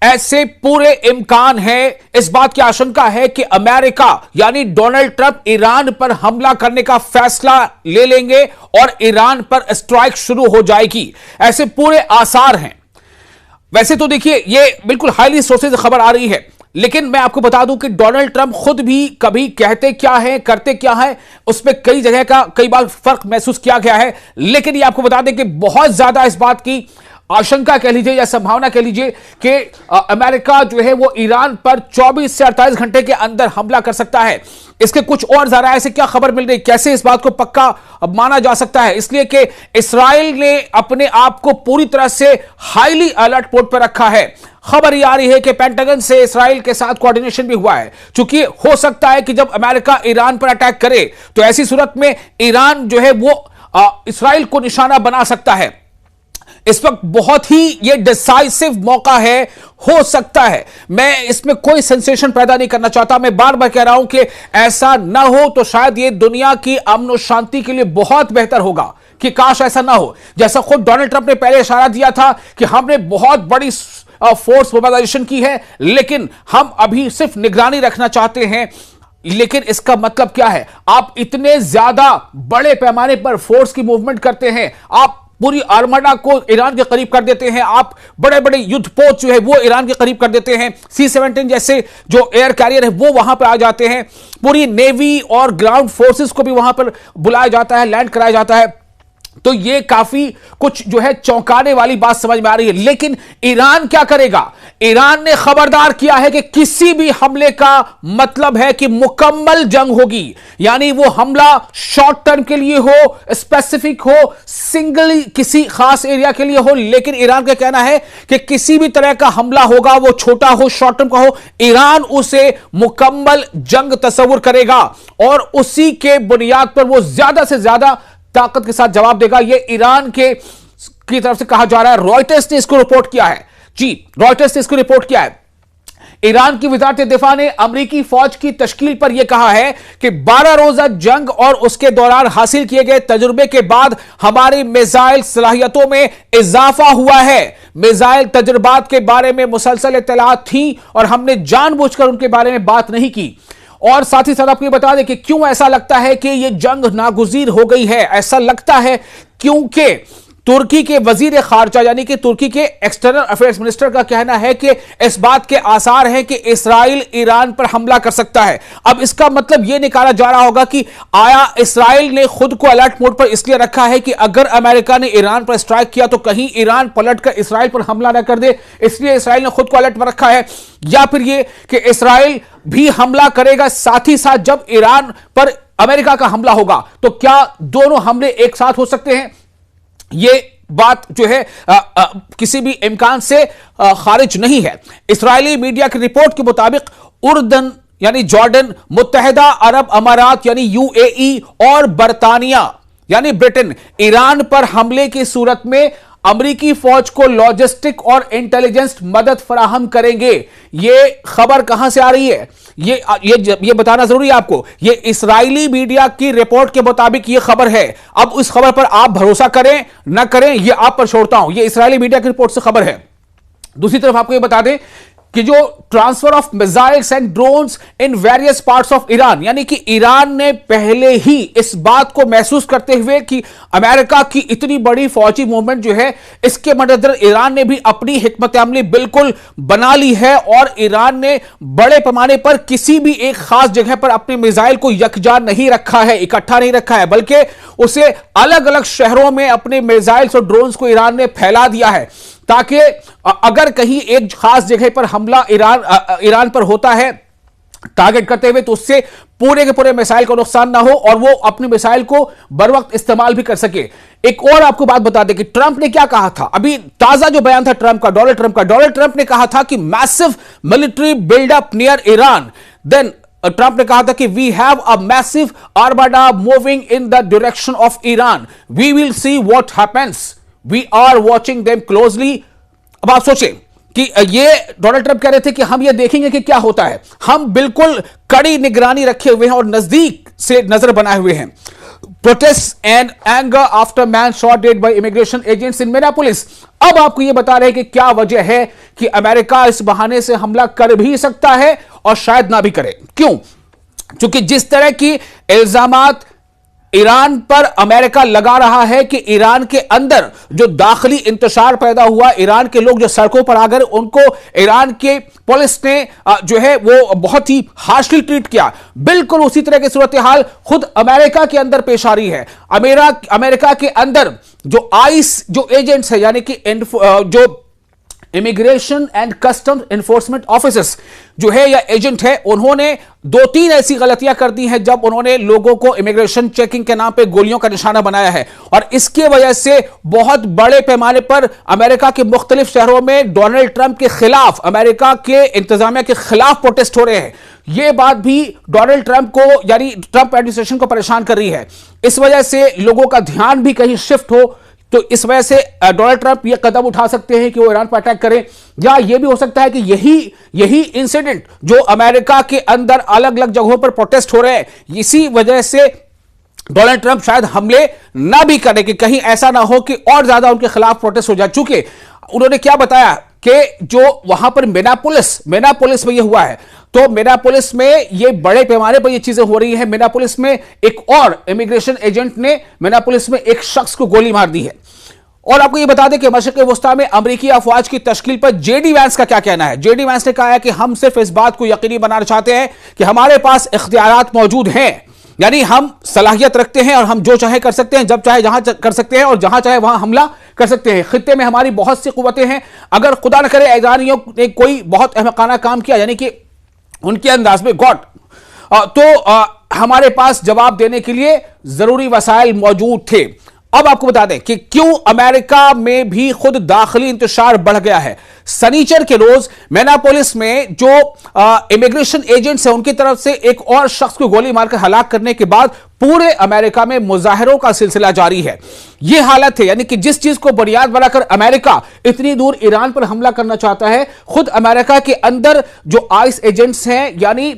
ऐसे पूरे इम्कान है, इस बात की आशंका है कि अमेरिका यानी डोनाल्ड ट्रंप ईरान पर हमला करने का फैसला ले लेंगे और ईरान पर स्ट्राइक शुरू हो जाएगी। ऐसे पूरे आसार हैं। वैसे तो देखिए, ये बिल्कुल हाईली सोर्सेज खबर आ रही है, लेकिन मैं आपको बता दूं कि डोनाल्ड ट्रंप खुद भी कभी कहते क्या है करते क्या है, उसमें कई जगह का कई बार फर्क महसूस किया गया है। लेकिन ये आपको बता दें कि बहुत ज्यादा इस बात की आशंका कह लीजिए या संभावना कह लीजिए कि अमेरिका जो है वो ईरान पर 24 से 48 घंटे के अंदर हमला कर सकता है। इसके कुछ और ज्यादा ऐसे क्या खबर मिल रही, कैसे इस बात को पक्का माना जा सकता है? इसलिए कि इस्राइल ने अपने आप को पूरी तरह से हाईली अलर्ट मोड पर रखा है। खबर ये आ रही है कि पेंटागन से इस्राइल के साथ कोऑर्डिनेशन भी हुआ है, क्योंकि हो सकता है कि जब अमेरिका ईरान पर अटैक करे तो ऐसी सूरत में ईरान जो है वो इस्राइल को निशाना बना सकता है। इस वक्त बहुत ही ये डिसाइसिव मौका है, हो सकता है। मैं इसमें कोई सेंसेशन पैदा नहीं करना चाहता, मैं बार बार कह रहा हूं कि ऐसा ना हो तो शायद ये दुनिया की अमन और शांति के लिए बहुत बेहतर होगा कि काश ऐसा ना हो। जैसा खुद डोनाल्ड ट्रंप ने पहले इशारा दिया था कि हमने बहुत बड़ी फोर्स मोबिलाइजेशन की है, लेकिन हम अभी सिर्फ निगरानी रखना चाहते हैं। लेकिन इसका मतलब क्या है? आप इतने ज्यादा बड़े पैमाने पर फोर्स की मूवमेंट करते हैं, आप पूरी आर्मडा को ईरान के करीब कर देते हैं, आप बड़े बड़े युद्ध पोत जो है वो ईरान के करीब कर देते हैं, C-17 जैसे जो एयर कैरियर है वो वहां पर आ जाते हैं, पूरी नेवी और ग्राउंड फोर्सेस को भी वहां पर बुलाया जाता है, लैंड कराया जाता है। तो ये काफी कुछ जो है चौंकाने वाली बात समझ में आ रही है। लेकिन ईरान क्या करेगा? ईरान ने खबरदार किया है कि किसी भी हमले का मतलब है कि मुकम्मल जंग होगी, यानी वो हमला शॉर्ट टर्म के लिए हो, स्पेसिफिक हो, सिंगल किसी खास एरिया के लिए हो। लेकिन ईरान का कहना है कि किसी भी तरह का हमला होगा, वो छोटा हो, शॉर्ट टर्म का हो, ईरान उसे मुकम्मल जंग तस्वुर करेगा और उसी के बुनियाद पर वो ज्यादा से ज्यादा ताकत के साथ जवाब देगा। यह ईरान की तरफ से कहा जा रहा है। रॉयटर्स ने इसको रिपोर्ट किया है। जी, रॉयटर्स ने इसको रिपोर्ट किया है। ईरान की वजारत दिफा ने अमरीकी फौज की तश्कील पर यह कहा है कि 12 रोजा जंग और उसके दौरान हासिल किए गए तजुर्बे के बाद हमारी मिसाइल सलाहियतों में इजाफा हुआ है। मिसाइल तजुर्बात के बारे में मुसलसल इत्तलात थी और हमने जानबूझकर उनके बारे में बात नहीं की। और साथ ही साथ आपको बता दें कि क्यों ऐसा लगता है कि यह जंग नागुजीर हो गई है। ऐसा लगता है क्योंकि तुर्की के वजीर खारजा यानी कि तुर्की के एक्सटर्नल अफेयर्स मिनिस्टर का कहना है कि इस बात के आसार हैं कि इस्राइल ईरान पर हमला कर सकता है। अब इसका मतलब यह निकाला जा रहा होगा कि आया इस्राइल ने खुद को अलर्ट मोड पर इसलिए रखा है कि अगर अमेरिका ने ईरान पर स्ट्राइक किया तो कहीं ईरान पलटकर इस्राइल पर हमला न कर दे, इसलिए इस्राइल ने खुद को अलर्ट पर रखा है। या फिर यह कि इस्राइल भी हमला करेगा, साथ ही साथ जब ईरान पर अमेरिका का हमला होगा तो क्या दोनों हमले एक साथ हो सकते हैं? ये बात जो है किसी भी इम्कान से खारिज नहीं है। इस्राएली मीडिया की रिपोर्ट के मुताबिक उर्दन यानी जॉर्डन, मुत्तहिदा अरब अमारात यानी UAE और बरतानिया यानी ब्रिटेन ईरान पर हमले की सूरत में अमरीकी फौज को लॉजिस्टिक और इंटेलिजेंस मदद फराहम करेंगे। ये खबर कहां से आ रही है? ये बताना जरूरी है आपको। ये इस्राएली मीडिया की रिपोर्ट के मुताबिक ये खबर है। अब इस खबर पर आप भरोसा करें ना करें ये आप पर छोड़ता हूं। ये इस्राएली मीडिया की रिपोर्ट से खबर है। दूसरी तरफ आपको ये बता दें कि जो transfer of missiles and drones in various parts of Iran, यानी कि ईरान ने पहले ही इस बात को महसूस करते हुए कि अमेरिका की इतनी बड़ी फौजी मूवमेंट जो है, इसके मद्देनजर ईरान ने भी अपनी हिकमत अमली बिल्कुल बना ली है और ईरान ने बड़े पैमाने पर किसी भी एक खास जगह पर अपने मिसाइल को यकजा नहीं रखा है, इकट्ठा नहीं रखा है, बल्कि उसे अलग अलग शहरों में अपने मिसाइल्स और ड्रोन्स को ईरान ने फैला दिया है, ताकि अगर कहीं एक खास जगह पर हमला ईरान पर होता है टारगेट करते हुए तो उससे पूरे के पूरे मिसाइल को नुकसान ना हो और वो अपनी मिसाइल को बर वक्त इस्तेमाल भी कर सके। एक और आपको बात बता दें कि ट्रंप ने क्या कहा था। अभी ताजा जो बयान था डोनाल्ड ट्रंप ने कहा था कि massive military buildup near Iran. Then Trump ने कहा था कि we have a massive armada moving in the direction of Iran, we will see what happens, we are watching them closely. अब आप सोचें कि ये डोनाल्ड ट्रंप कह रहे थे कि हम ये देखेंगे कि क्या होता है, हम बिल्कुल कड़ी निगरानी रखे हुए हैं और नजदीक से नजर बनाए हुए हैं। Protest and anger after man shot dead by immigration agents in Minneapolis. अब आपको यह बता रहे हैं कि क्या वजह है कि अमेरिका इस बहाने से हमला कर भी सकता है और शायद ना भी करे। क्यों? क्योंकि जिस तरह की इल्जामात ईरान पर अमेरिका लगा रहा है कि ईरान के अंदर जो दाखिली इंतशार पैदा हुआ, ईरान के लोग जो सड़कों पर आकर उनको ईरान के पुलिस ने जो है वो बहुत ही हार्शली ट्रीट किया, बिल्कुल उसी तरह की सूरत हाल खुद अमेरिका के अंदर पेश आ रही है। अमेरिका के अंदर जो आइस जो एजेंट्स है, यानी कि जो immigration and customs enforcement officers जो है या एजेंट है, उन्होंने 2-3 ऐसी गलतियां कर दी हैं जब उन्होंने लोगों को इमिग्रेशन चेकिंग के नाम पे गोलियों का निशाना बनाया है। और इसकी वजह से बहुत बड़े पैमाने पर अमेरिका के मुख्तलिफ शहरों में डोनाल्ड ट्रंप के खिलाफ, अमेरिका के इंतजामिया के खिलाफ प्रोटेस्ट हो रहे हैं। यह बात भी डोनाल्ड ट्रंप को, यानी ट्रंप एडमिनिस्ट्रेशन को परेशान कर रही है। इस वजह से लोगों का ध्यान भी कहीं शिफ्ट हो, तो इस वजह से डोनाल्ड ट्रंप यह कदम उठा सकते हैं कि वो ईरान पर अटैक करें, या यह भी हो सकता है कि यही इंसिडेंट जो अमेरिका के अंदर अलग अलग जगहों पर प्रोटेस्ट हो रहे हैं, इसी वजह से डोनाल्ड ट्रंप शायद हमले ना भी करें कि कहीं ऐसा ना हो कि और ज्यादा उनके खिलाफ प्रोटेस्ट हो जाए। चूंकि उन्होंने क्या बताया कि जो वहां पर मिनियापोलिस में यह हुआ है, तो मिनियापोलिस में ये बड़े पैमाने पर ये चीजें हो रही है। मिनियापोलिस में एक और इमिग्रेशन एजेंट ने मिनियापोलिस में एक शख्स को गोली मार दी है। और आपको ये बता दें कि मशरिक़ वस्ता में अमेरिकी अफवाज की तश्कील पर जेडी वैंस का क्या कहना है। जेडी वैंस ने कहा है कि हम सिर्फ इस बात को यकीनी बनाना चाहते हैं कि हमारे पास इख्तियारात मौजूद हैं, यानी हम सलाहियत रखते हैं और हम जो चाहे कर सकते हैं, जब चाहे जहां कर सकते हैं और जहां चाहे वहां हमला कर सकते हैं। खित्ते में हमारी बहुत सी कुव्वतें हैं। अगर खुदा न करे ईरानियों ने कोई बहुत अहमकाना काम किया, यानी कि उनके अंदाज में गॉड, तो हमारे पास जवाब देने के लिए जरूरी वसाइल मौजूद थे। अब आपको बता दें कि क्यों अमेरिका में भी खुद दाखिली इंतशार बढ़ गया है। शनिचर के रोज मिनियापोलिस में जो इमिग्रेशन एजेंट्स हैं, उनकी तरफ से एक और शख्स को गोली मारकर हलाक करने के बाद पूरे अमेरिका में मुजाहिरों का सिलसिला जारी है। यह हालत है, यानी कि जिस चीज को बुनियाद बनाकर अमेरिका इतनी दूर ईरान पर हमला करना चाहता है, खुद अमेरिका के अंदर जो आइस एजेंट्स हैं, यानी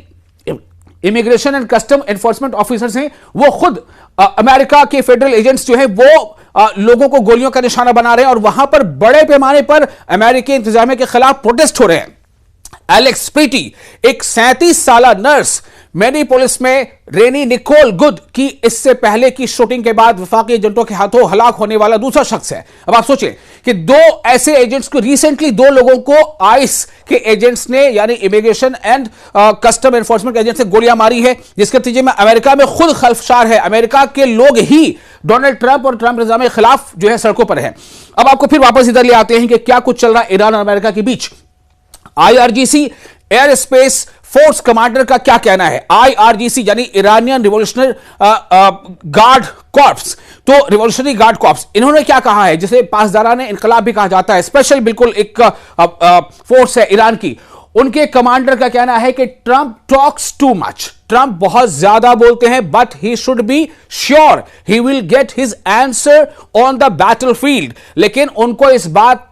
immigration and custom enforcement officers हैं, वो खुद अमेरिका के फेडरल एजेंट्स जो है वो लोगों को गोलियों का निशाना बना रहे हैं और वहां पर बड़े पैमाने पर अमेरिकी इंतजामिया के खिलाफ प्रोटेस्ट हो रहे हैं। एलेक्स प्रीटी, एक 37 साल नर्स, मिनियापोलिस में रेनी निकोल गुड की इससे पहले की शूटिंग के बाद वफाकी एजेंटों के हाथों हलाक होने वाला दूसरा शख्स है। अब आप सोचें कि दो ऐसे एजेंट्स को रिसेंटली, 2 लोगों को आइस के एजेंट्स ने, यानी immigration and custom enforcement agents ने गोलियां मारी है, जिसके नतीजे में अमेरिका में खुद खल्फशार है। अमेरिका के लोग ही डोनाल्ड ट्रंप और ट्रंप निजाम के खिलाफ जो है सड़कों पर है। अब आपको फिर वापस इधर ले आते हैं कि क्या कुछ चल रहा है ईरान और अमेरिका के बीच। IRGC air space force commander का क्या कहना है। आईआरजीसी यानी ईरानियन रिवॉल्यूशनरी गार्ड कॉर्प्स, तो रिवॉल्यूशनरी गार्ड कॉर्प्स, इन्होंने क्या कहा है, जिसे पासदाराने इनकलाब भी कहा जाता है, स्पेशल बिल्कुल एक फोर्स है ईरान की। उनके कमांडर का कहना है कि Trump talks too much, Trump बहुत ज्यादा बोलते हैं, but he should be sure he will get his answer on the battlefield. लेकिन उनको इस बात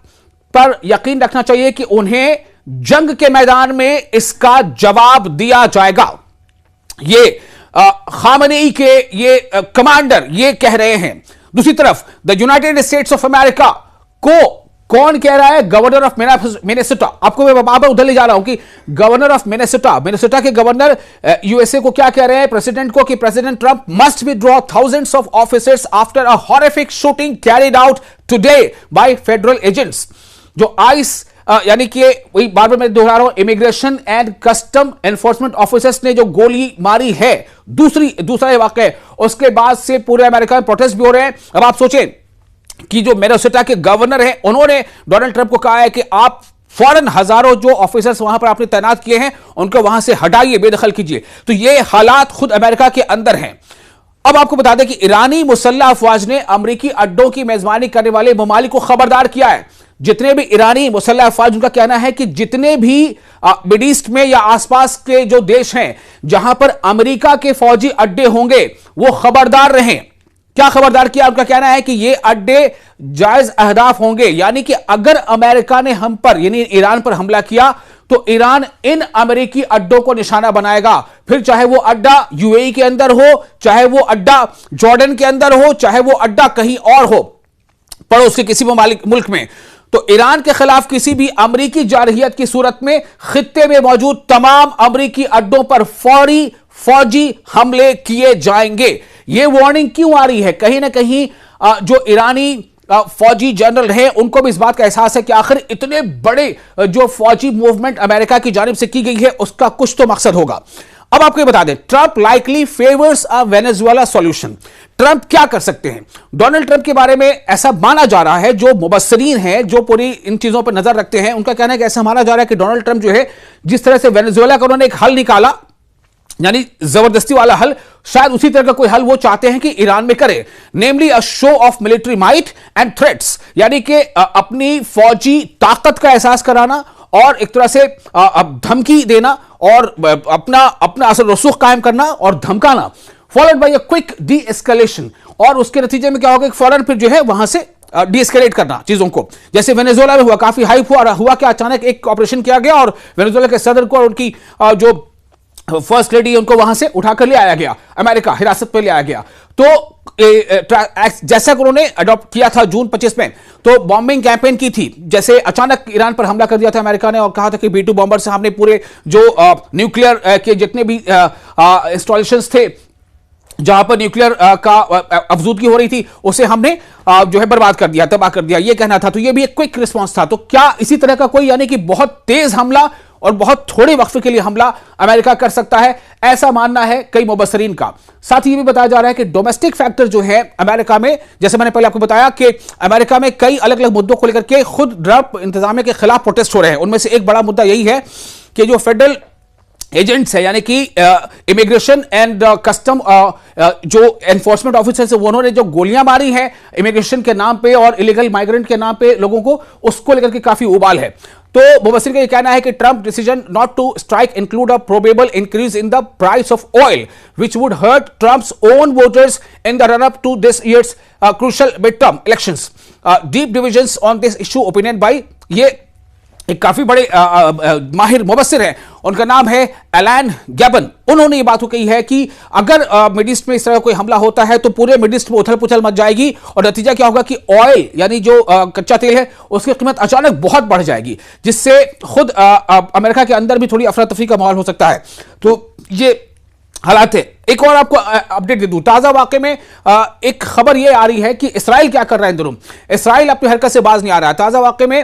पर यकीन रखना चाहिए कि उन्हें जंग के मैदान में इसका जवाब दिया जाएगा। ये खामनेई के ये कमांडर ये कह रहे हैं। दूसरी तरफ the United States of America को कौन कह रहा है? Governor of Minnesota. आपको मैं बार उधर ले जा रहा हूं कि गवर्नर ऑफ मिनेसोटा के गवर्नर यूएसए को क्या कह रहे हैं, प्रेसिडेंट को, कि president Trump must withdraw thousands of officers after a horrific shooting carried out today by federal agents. जो आइस यानी कि वही बार बार मैं दोहरा रहा हूं, immigration and custom enforcement officers ने जो गोली मारी है, दूसरा ये वाकया, उसके बाद से पूरे अमेरिका में प्रोटेस्ट भी हो रहे हैं। अब आप सोचें कि जो मिनेसोटा के गवर्नर हैं, उन्होंने डोनाल्ड ट्रंप को कहा है कि आप फौरन हजारों जो ऑफिसर्स वहां पर आपने तैनात किए हैं उनको वहां से हटाइए, बेदखल कीजिए। तो ये हालात खुद अमेरिका के अंदर हैं। अब आपको बता दें कि ईरानी मुसल्लह अफवाज ने अमरीकी अड्डों की मेजबानी करने वाले ममालिक को खबरदार किया है। जितने भी ईरानी मुसल्लह अफवाज, उनका कहना है कि जितने भी मिड ईस्ट में या आसपास के जो देश हैं जहां पर अमेरिका के फौजी अड्डे होंगे, वो खबरदार रहें। क्या खबरदार किया? उनका कहना है कि ये अड्डे जायज अहदाफ होंगे, यानी कि अगर अमेरिका ने हम पर, यानी ईरान पर हमला किया तो ईरान इन अमेरिकी अड्डों को निशाना बनाएगा, फिर चाहे वो अड्डा यूएई के अंदर हो, चाहे वो अड्डा जॉर्डन के अंदर हो, चाहे वो अड्डा कहीं और हो पड़ोस के किसी ममालिक मुल्क में। तो ईरान के खिलाफ किसी भी अमेरिकी जारहियत की सूरत में खित्ते में मौजूद तमाम अमेरिकी अड्डों पर फौरी फौजी हमले किए जाएंगे। यह वार्निंग क्यों आ रही है? कहीं ना कहीं जो ईरानी फौजी जनरल हैं उनको भी इस बात का एहसास है कि आखिर इतने बड़े जो फौजी मूवमेंट अमेरिका की जानिब से की गई है उसका कुछ तो मकसद होगा। अब आपको ये बता दें, ट्रंप लाइकली फेवर्स अ वेनेजुएला सॉल्यूशन। ट्रंप क्या कर सकते हैं? डोनाल्ड ट्रंप के बारे में ऐसा माना जा रहा है, जो मुबस्सरीन हैं, जो पूरी इन चीजों पर नजर रखते हैं, उनका कहना है कि ऐसा माना जा रहा है कि डोनाल्ड ट्रंप जो है, जिस तरह से वेनेजुएला का उन्होंने एक हल निकाला, यानी जबरदस्ती वाला हल, शायद उसी तरह का कोई हल वो चाहते हैं कि ईरान में करे, namely a show of military might and threats, यानी कि अपनी फौजी ताकत का एहसास कराना और एक तरह से धमकी देना और अपना असर रसूख कायम करना और धमकाना, followed by a quick de escalation. और उसके नतीजे में क्या होगा कि फौरन फिर जो है वहां से डी एस्केलेट करना चीजों को, जैसे वेनेजुएला में हुआ, काफी हाइप हुआ कि अचानक एक ऑपरेशन किया गया और वेनेजुएला के सदर को और उनकी जो फर्स्ट लेडी उनको वहां से उठाकर ले आया गया, अमेरिका हिरासत में ले आया गया। तो जैसा कि उन्होंने अडॉप्ट किया था जून 25 में, तो बॉम्बिंग कैंपेन की थी, जैसे अचानक ईरान पर हमला कर दिया था अमेरिका ने और कहा था कि B-2 बॉम्बर से हमने पूरे जो न्यूक्लियर के जितने भी इंस्टॉलेशंस थे जहां पर न्यूक्लियर का अफजूदगी हो रही थी, उसे हमने जो है बर्बाद कर दिया, तबाह कर दिया, ये कहना था। तो ये भी एक क्विक रिस्पॉन्स था। तो क्या इसी तरह का कोई, यानी कि बहुत तेज हमला और बहुत थोड़े वक्फे के लिए हमला अमेरिका कर सकता है, ऐसा मानना है कई मुबस्सरीन का। साथ ही ये भी बताया जा रहा है कि डोमेस्टिक फैक्टर जो है अमेरिका में, जैसे मैंने पहले आपको बताया कि अमेरिका में कई अलग अलग मुद्दों को लेकर के खुद ट्रंप इंतजामिया के खिलाफ प्रोटेस्ट हो रहे हैं। उनमें से एक बड़ा मुद्दा यही है कि जो फेडरल एजेंट्स है, यानी कि इमिग्रेशन एंड कस्टम जो एनफोर्समेंट ऑफिसर्स है, उन्होंने जो गोलियां मारी हैं इमिग्रेशन के नाम पे और इलीगल माइग्रेंट के नाम पे लोगों को, उसको लेकर के काफी उबाल है। तो मुबस्सिर का यह कहना है कि Trump decision not to strike include a probable increase in the price of oil which would hurt Trump's own voters in the run up to this year's crucial mid term elections. Deep divisions on this issue opinion by ये एक काफी बड़े माहिर मुबस्सिर हैं, उनका नाम है Elon Gabon. उन्होंने ये बात कही है कि अगर मिड ईस्ट में इस तरह कोई हमला होता है तो पूरे मिड ईस्ट में उथल पुथल मच जाएगी और नतीजा क्या होगा कि ऑयल यानी जो कच्चा तेल है उसकी कीमत अचानक बहुत बढ़ जाएगी, जिससे खुद अमेरिका के अंदर भी थोड़ी अफरा तफरी का माहौल हो सकता है। तो ये हालात है। एक और आपको अपडेट दे दूं, ताजा वाकये में एक खबर यह आ रही है कि इसराइल क्या कर रहा है इन दिनों। इसराइल अपनी हरकत से बाज नहीं आ रहा है। ताजा वाकये में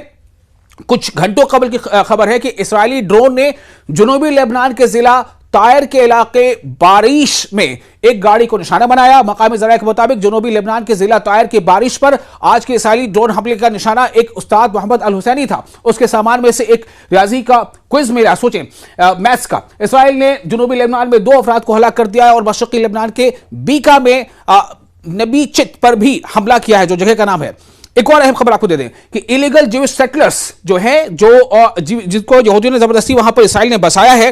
कुछ घंटों कबल की खबर है कि इस्राएली ड्रोन ने जनूबी लेबनान के जिला तायर के इलाके बारिश में एक गाड़ी को निशाना बनाया। मकामी ज़राए के मुताबिक जनूबी लेबनान के जिला तायर की बारिश पर आज के इस्राएली ड्रोन हमले का निशाना एक उस्ताद मोहम्मद अल हुसैनी था। उसके सामान में से एक रियाजी का क्विज मिला, सोचें मैथ्स का। इस्राएल ने जनूबी लेबनान में 2 अफराद को हलाक कर दिया है और मशरकी लेबनान के बीका में नबी चित पर भी हमला किया है, जो जगह का नाम है। एक और अहम खबर आपको दे दें कि इलीगल ज्यूइश सेटलर्स जो हैं, जो जिसको यहूदियों ने जबरदस्ती वहां पर इस्राइल ने बसाया है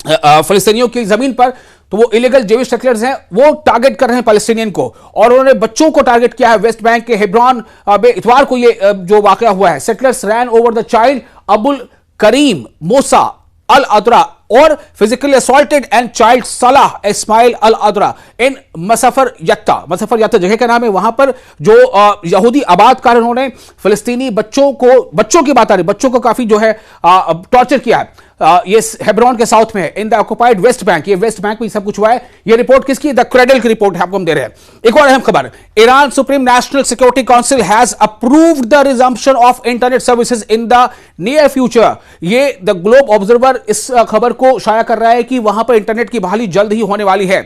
फलस्तीनियों की जमीन पर, तो वो इलीगल ज्यूइश सेटलर्स हैं, वो टारगेट कर रहे हैं पैलेस्टीनियन को और उन्होंने बच्चों को टारगेट किया है। वेस्ट बैंक के हेब्रॉन में इतवार को ये जो वाकया हुआ है, settlers ran over the child Abul Karim Musa Al Adra और फिजिकली असॉल्टेड एंड चाइल्ड सलाह इस्माइल अल अदरा इन मसफर यत्ता जगह का नाम है। वहां पर जो यहूदी आबादकार उन्होंने फिलिस्तीनी बच्चों की बात आ रही, बच्चों को काफी जो है टॉर्चर किया है। ये हेब्रॉन के साउथ में है, in the occupied West Bank. ये वेस्ट बैंक में सब कुछ हुआ है। ये रिपोर्ट किसकी? द क्रेडल की रिपोर्ट है, आपको हम दे रहे हैं। एक और अहम खबर, Iran supreme national security council has approved the resumption of internet services in the near future. ये द ग्लोब ऑब्जर्वर इस खबर को शाया कर रहा है कि वहां पर इंटरनेट की बहाली जल्द ही होने वाली है।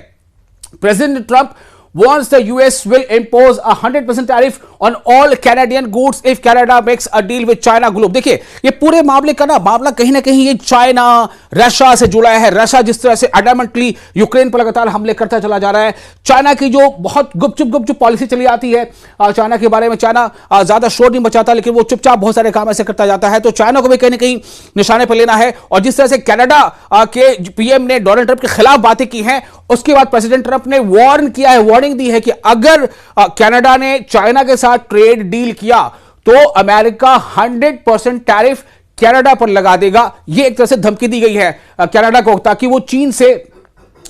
President Trump warns the US will impose a 100% tariff on all Canadian goods if Canada makes a deal with China Globe। देखिए ये पूरे मामले का मामला कहीं ना कहीं ये चाइना रशिया से जुड़ा है। रशिया जिस तरह से एडमेंटली यूक्रेन पर लगातार हमले करता चला जा रहा है, चाइना की जो बहुत गुपचुप पॉलिसी चली आती है चाइना के बारे में, चाइना ज्यादा शोर नहीं मचाता लेकिन वो चुपचाप बहुत सारे काम ऐसे करता जाता है। तो चाइना को भी कहीं ना कहीं निशाने पर लेना है। और जिस तरह से कनाडा के पीएम ने डोनाल्ड ट्रंप के खिलाफ बातें की हैं, उसके बाद प्रेसिडेंट ट्रंप ने वार्न किया है, वार्निंग दी है कि अगर कनाडा ने चाइना के साथ ट्रेड डील किया तो अमेरिका 100% टैरिफ कनाडा पर लगा देगा। यह एक तरह से धमकी दी गई है कनाडा को, ताकि वो चीन से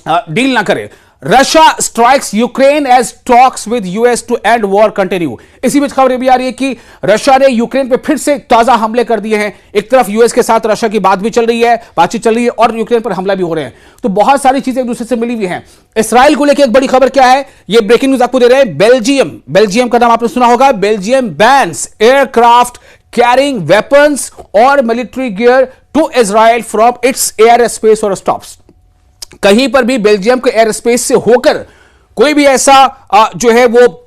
डील ना करे। Russia strikes Ukraine as talks with US to end war continue. इसी बीच खबर भी आ रही है कि रशिया ने यूक्रेन पे फिर से ताजा हमले कर दिए हैं। एक तरफ यूएस के साथ रशिया की बातचीत चल रही है और यूक्रेन पर हमला भी हो रहे हैं। तो बहुत सारी चीजें एक दूसरे से मिली हुई हैं। इसराइल को लेकर एक बड़ी खबर क्या है, ये ब्रेकिंग न्यूज आपको दे रहे हैं। बेल्जियम का नाम आपने सुना होगा। Belgium bans aircraft carrying weapons और military gear to Israel from its air space और स्टॉप्स। कहीं पर भी बेल्जियम के एयर स्पेस से होकर कोई भी ऐसा जो है वो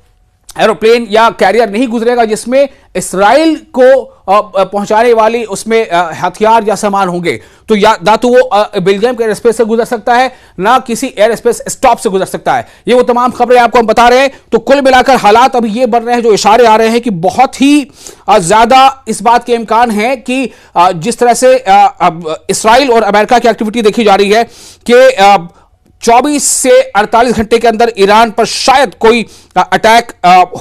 एरोप्लेन या कैरियर नहीं गुजरेगा जिसमें इसराइल को पहुंचाने वाली उसमें हथियार या सामान होंगे। तो ना तो वो बेल्जियम के एयर स्पेस से गुजर सकता है, ना किसी एयर स्पेस स्टॉप से गुजर सकता है। ये वो तमाम खबरें आपको हम बता रहे हैं। तो कुल मिलाकर हालात अभी ये बन रहे हैं, जो इशारे आ रहे हैं कि बहुत ही ज्यादा इस बात के इम्कान है कि जिस तरह से इसराइल और अमेरिका की एक्टिविटी देखी जा रही है कि 24 से 48 घंटे के अंदर ईरान पर शायद कोई अटैक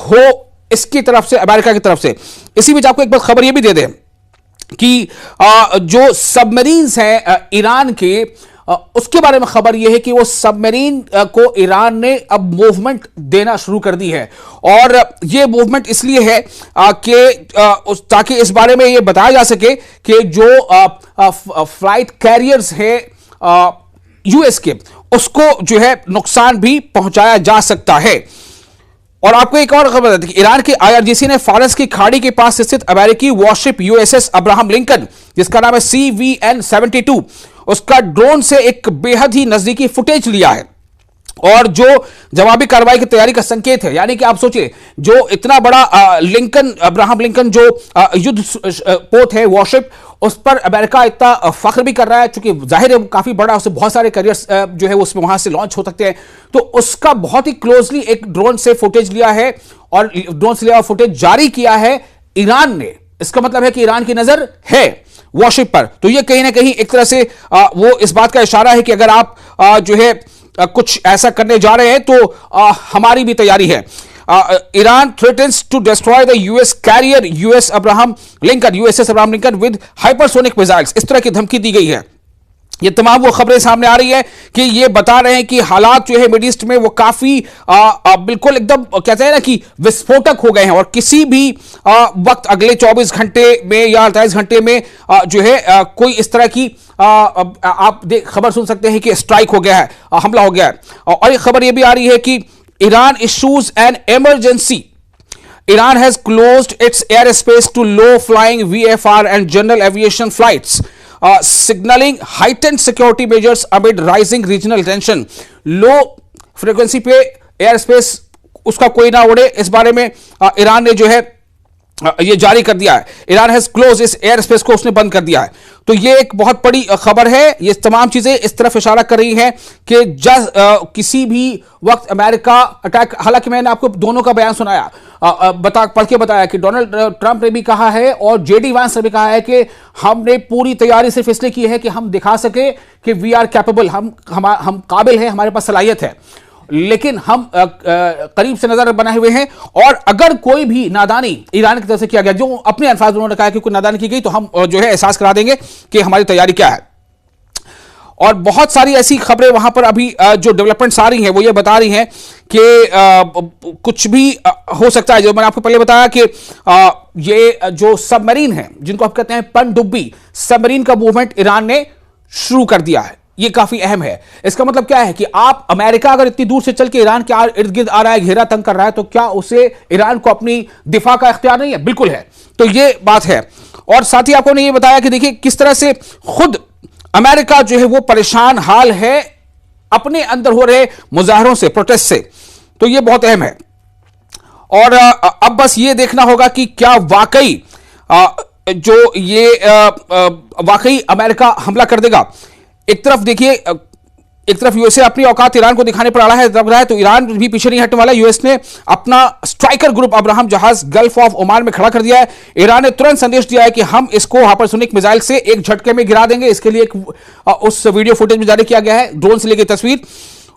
हो इसकी तरफ से, अमेरिका की तरफ से। इसी बीच आपको एक बात खबर यह भी दे दें कि जो सबमरीन्स हैं ईरान के, उसके बारे में खबर यह है कि वो सबमरीन को ईरान ने अब मूवमेंट देना शुरू कर दी है। और ये मूवमेंट इसलिए है कि ताकि इस बारे में यह बताया जा सके कि जो फ्लाइट कैरियर्स है यूएस के, उसको जो है नुकसान भी पहुंचाया जा सकता है। और आपको एक और खबर है कि ईरान की आईआरजीसी ने फारस की खाड़ी के पास स्थित अमेरिकी वॉरशिप यूएसएस अब्राहम लिंकन, जिसका नाम है CVN-72, उसका ड्रोन से एक बेहद ही नजदीकी फुटेज लिया है और जो जवाबी कार्रवाई की तैयारी का संकेत है। यानी कि आप सोचिए, जो इतना बड़ा अब्राहम लिंकन जो युद्ध पोत है वॉरशिप, उस पर अमेरिका इतना फख्र भी कर रहा है, चूंकि जाहिर है वो काफी बड़ा, उससे बहुत सारे करियर्स जो है उसमें वहां से लॉन्च हो सकते हैं। तो उसका बहुत ही क्लोजली एक ड्रोन से फुटेज लिया है और ड्रोन से लिया फुटेज जारी किया है ईरान ने। इसका मतलब है कि ईरान की नजर है वॉरशिप पर। तो ये कहीं ना कहीं एक तरह से वो इस बात का इशारा है कि अगर आप जो है कुछ ऐसा करने जा रहे हैं तो हमारी भी तैयारी है। Iran threatens to destroy the US carrier USS Abraham Lincoln with hypersonic missiles. इस तरह की धमकी दी गई है। ये तमाम वो खबरें सामने आ रही है कि ये बता रहे हैं कि हालात जो है मिड ईस्ट में वो काफी बिल्कुल एकदम कहते हैं ना कि विस्फोटक हो गए हैं और किसी भी वक्त अगले 24 घंटे में या 48 घंटे में जो है कोई इस तरह की आप खबर सुन सकते हैं कि स्ट्राइक हो गया है, हमला हो गया है। और एक खबर ये भी आ रही है कि Iran issues an emergency. Iran has closed its airspace to low-flying VFR and general aviation flights, signaling heightened security measures amid rising regional tension. Low frequency पे airspace उसका कोई ना उड़े, इस बारे में ईरान ने जो है ये जारी कर दिया है। ईरान हैज क्लोज, इस एयर स्पेस को उसने बंद कर दिया है। तो ये एक बहुत बड़ी खबर है। ये तमाम चीजें इस तरफ इशारा कर रही हैं कि किसी भी वक्त अमेरिका अटैक, हालांकि मैंने आपको दोनों का बयान सुनाया, पढ़ के बताया कि डोनाल्ड ट्रंप ने भी कहा है और जेडी वांस ने भी कहा है कि हमने पूरी तैयारी सिर्फ इसलिए की है कि हम दिखा सके कि वी आर कैपेबल, हम काबिल हैं, हमारे पास सलाहियत है, लेकिन हम करीब से नजर बनाए हुए हैं। और अगर कोई भी नादानी ईरान की तरफ से किया गया, जो अपने अल्फाज उन्होंने कहा कि कोई नादानी की गई, तो हम जो है एहसास करा देंगे कि हमारी तैयारी क्या है। और बहुत सारी ऐसी खबरें वहां पर अभी जो डेवलपमेंट्स आ रही हैं वो ये बता रही हैं कि कुछ भी हो सकता है। जो मैंने आपको पहले बताया कि ये जो सबमरीन है, जिनको आप कहते हैं पनडुब्बी सबमरीन का मूवमेंट ईरान ने शुरू कर दिया है। ये काफी अहम है। इसका मतलब क्या है कि आप अमेरिका अगर इतनी दूर से चल के ईरान के इर्द गिर्द आ रहा है, घेरा तंग कर रहा है, तो क्या उसे ईरान को अपनी दिफा का इख्तियार नहीं है? बिल्कुल है। तो ये बात है। और साथ ही आपको ने ये बताया कि देखिए किस तरह से खुद अमेरिका जो है वो परेशान हाल है अपने अंदर हो रहे मुजाहरों से, प्रोटेस्ट से। तो ये बहुत अहम है। और अब बस ये देखना होगा कि क्या वाकई जो ये वाकई अमेरिका हमला कर देगा। एक तरफ देखिए, एक तरफ यूएसए अपनी औकात ईरान को दिखाने पर अड़ा है, दब रहा है, तो ईरान भी पीछे नहीं हटने वाला। यूएस ने अपना स्ट्राइकर ग्रुप अब्राहम जहाज गल्फ ऑफ ओमान में खड़ा कर दिया है। ईरान ने तुरंत संदेश दिया है कि हम इसको हाइपरसोनिक मिसाइल से एक झटके में गिरा देंगे। इसके लिए उस वीडियो फुटेज में जारी किया गया है, ड्रोन से ली गई तस्वीर।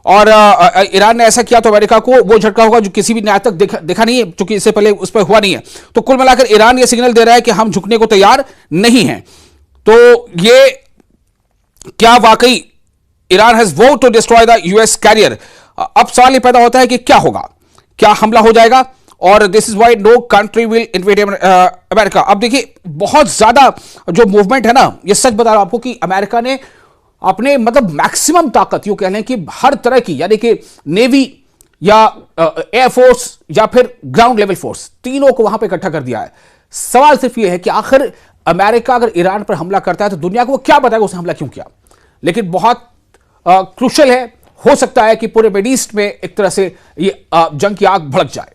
और ईरान ने ऐसा किया तो अमेरिका को वो झटका होगा जो किसी भी न्याय तक देखा नहीं है, क्योंकि इससे पहले उस पर हुआ नहीं है। तो कुल मिलाकर ईरान ये सिग्नल दे रहा है कि हम झुकने को तैयार नहीं है। तो ये क्या वाकई Iran has vowed to destroy the US carrier? अब सवाल ये पैदा होता है कि क्या होगा, क्या हमला हो जाएगा? और this is why no country will invade America. अब देखिए बहुत ज्यादा जो मूवमेंट है ना, ये सच बता रहा हूं आपको कि अमेरिका ने अपने मतलब मैक्सिमम ताकत यूं कह लें कि हर तरह की, यानी कि नेवी या एयरफोर्स या फिर ग्राउंड लेवल फोर्स, तीनों को वहां पर इकट्ठा कर दिया है। सवाल सिर्फ यह है कि आखिर अमेरिका अगर ईरान पर हमला करता है तो दुनिया को वो क्या बताएगा उसने हमला क्यों किया। लेकिन बहुत क्रूशल है, हो सकता है कि पूरे मिड ईस्ट में एक तरह से ये जंग की आग भड़क जाए।